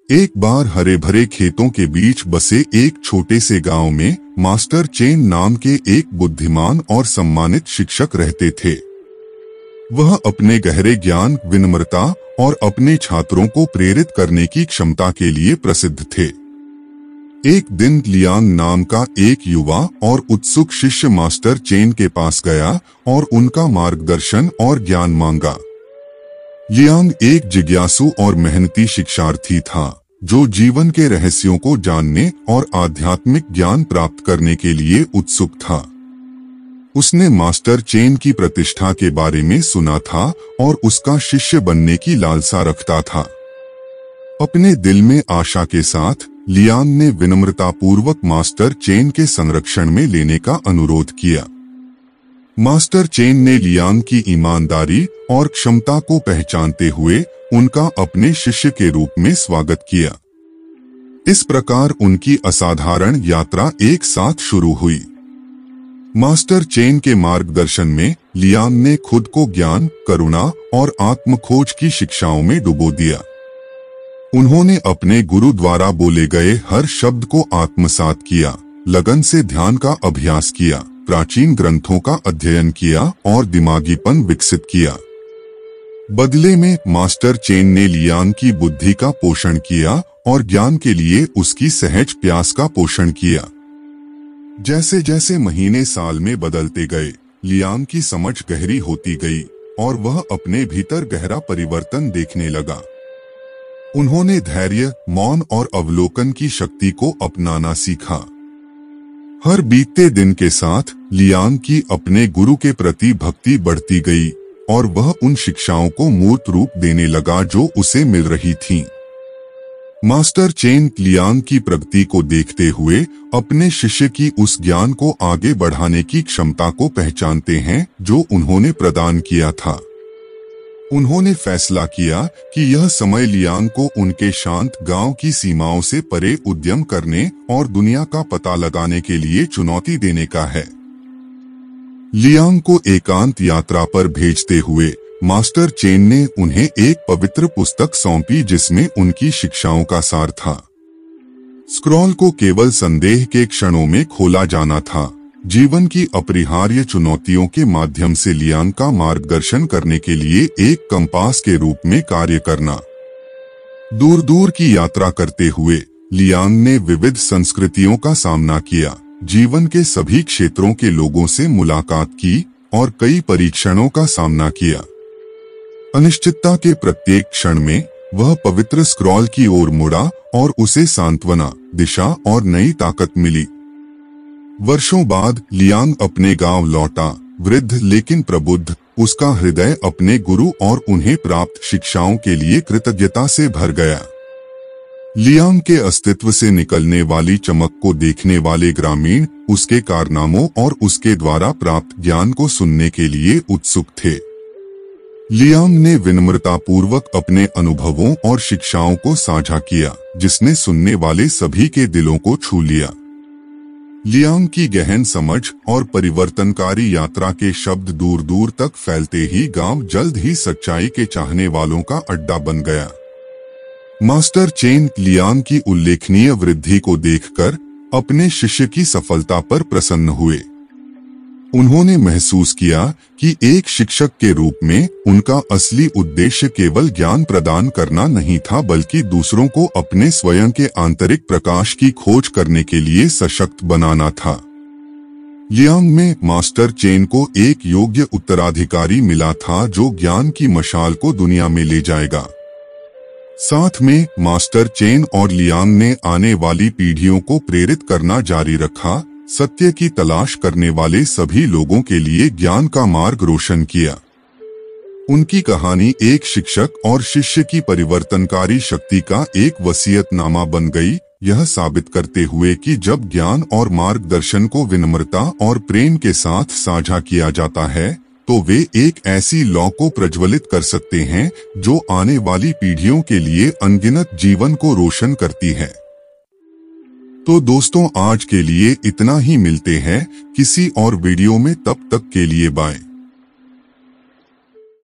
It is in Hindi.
एक बार हरे भरे खेतों के बीच बसे एक छोटे से गांव में मास्टर चेन नाम के एक बुद्धिमान और सम्मानित शिक्षक रहते थे। वह अपने गहरे ज्ञान, विनम्रता और अपने छात्रों को प्रेरित करने की क्षमता के लिए प्रसिद्ध थे। एक दिन लियांग नाम का एक युवा और उत्सुक शिष्य मास्टर चेन के पास गया और उनका मार्गदर्शन और ज्ञान मांगा। लियांग एक जिज्ञासु और मेहनती शिक्षार्थी था जो जीवन के रहस्यों को जानने और आध्यात्मिक ज्ञान प्राप्त करने के लिए उत्सुक था। उसने मास्टर चेन की प्रतिष्ठा के बारे में सुना था और उसका शिष्य बनने की लालसा रखता था। अपने दिल में आशा के साथ लियांग ने विनम्रतापूर्वक मास्टर चेन के संरक्षण में लेने का अनुरोध किया। मास्टर चेन ने लियांग की ईमानदारी और क्षमता को पहचानते हुए उनका अपने शिष्य के रूप में स्वागत किया। इस प्रकार उनकी असाधारण यात्रा एक साथ शुरू हुई। मास्टर चेन के मार्गदर्शन में लियांग ने खुद को ज्ञान, करुणा और आत्मखोज की शिक्षाओं में डुबो दिया। उन्होंने अपने गुरु द्वारा बोले गए हर शब्द को आत्मसात किया, लगन से ध्यान का अभ्यास किया, प्राचीन ग्रंथों का अध्ययन किया और दिमागीपन विकसित किया। बदले में मास्टर चेन ने लियांग की बुद्धि का पोषण किया और ज्ञान के लिए उसकी सहज प्यास का पोषण किया। जैसे जैसे महीने साल में बदलते गए, लियांग की समझ गहरी होती गई और वह अपने भीतर गहरा परिवर्तन देखने लगा। उन्होंने धैर्य, मौन और अवलोकन की शक्ति को अपनाना सीखा। हर बीतते दिन के साथ लियांग की अपने गुरु के प्रति भक्ति बढ़ती गई और वह उन शिक्षाओं को मूर्त रूप देने लगा जो उसे मिल रही थीं। मास्टर चेन लियांग की प्रगति को देखते हुए अपने शिष्य की उस ज्ञान को आगे बढ़ाने की क्षमता को पहचानते हैं जो उन्होंने प्रदान किया था। उन्होंने फैसला किया कि यह समय लियांग को उनके शांत गांव की सीमाओं से परे उद्यम करने और दुनिया का पता लगाने के लिए चुनौती देने का है। लियांग को एकांत यात्रा पर भेजते हुए मास्टर चेन ने उन्हें एक पवित्र पुस्तक सौंपी जिसमें उनकी शिक्षाओं का सार था। स्क्रॉल को केवल संदेह के क्षणों में खोला जाना था। जीवन की अपरिहार्य चुनौतियों के माध्यम से लियांग का मार्गदर्शन करने के लिए एक कंपास के रूप में कार्य करना। दूर दूर की यात्रा करते हुए लियांग ने विविध संस्कृतियों का सामना किया, जीवन के सभी क्षेत्रों के लोगों से मुलाकात की और कई परीक्षणों का सामना किया। अनिश्चितता के प्रत्येक क्षण में वह पवित्र स्क्रॉल की ओर मुड़ा और उसे सांत्वना, दिशा और नई ताकत मिली। वर्षों बाद लियांग अपने गांव लौटा, वृद्ध लेकिन प्रबुद्ध। उसका हृदय अपने गुरु और उन्हें प्राप्त शिक्षाओं के लिए कृतज्ञता से भर गया। लियांग के अस्तित्व से निकलने वाली चमक को देखने वाले ग्रामीण उसके कारनामों और उसके द्वारा प्राप्त ज्ञान को सुनने के लिए उत्सुक थे। लियांग ने विनम्रतापूर्वक अपने अनुभवों और शिक्षाओं को साझा किया, जिसने सुनने वाले सभी के दिलों को छू लिया। लियांग की गहन समझ और परिवर्तनकारी यात्रा के शब्द दूर दूर तक फैलते ही गांव जल्द ही सच्चाई के चाहने वालों का अड्डा बन गया। मास्टर चेन लियांग की उल्लेखनीय वृद्धि को देखकर अपने शिष्य की सफलता पर प्रसन्न हुए। उन्होंने महसूस किया कि एक शिक्षक के रूप में उनका असली उद्देश्य केवल ज्ञान प्रदान करना नहीं था, बल्कि दूसरों को अपने स्वयं के आंतरिक प्रकाश की खोज करने के लिए सशक्त बनाना था। लियांग में मास्टर चेन को एक योग्य उत्तराधिकारी मिला था जो ज्ञान की मशाल को दुनिया में ले जाएगा। साथ में मास्टर चेन और लियांग ने आने वाली पीढ़ियों को प्रेरित करना जारी रखा, सत्य की तलाश करने वाले सभी लोगों के लिए ज्ञान का मार्ग रोशन किया। उनकी कहानी एक शिक्षक और शिष्य की परिवर्तनकारी शक्ति का एक वसीयतनामा बन गई, यह साबित करते हुए कि जब ज्ञान और मार्गदर्शन को विनम्रता और प्रेम के साथ साझा किया जाता है तो वे एक ऐसी लौ को प्रज्वलित कर सकते हैं जो आने वाली पीढ़ियों के लिए अनगिनत जीवन को रोशन करती है। तो दोस्तों, आज के लिए इतना ही। मिलते हैं किसी और वीडियो में, तब तक के लिए बाय।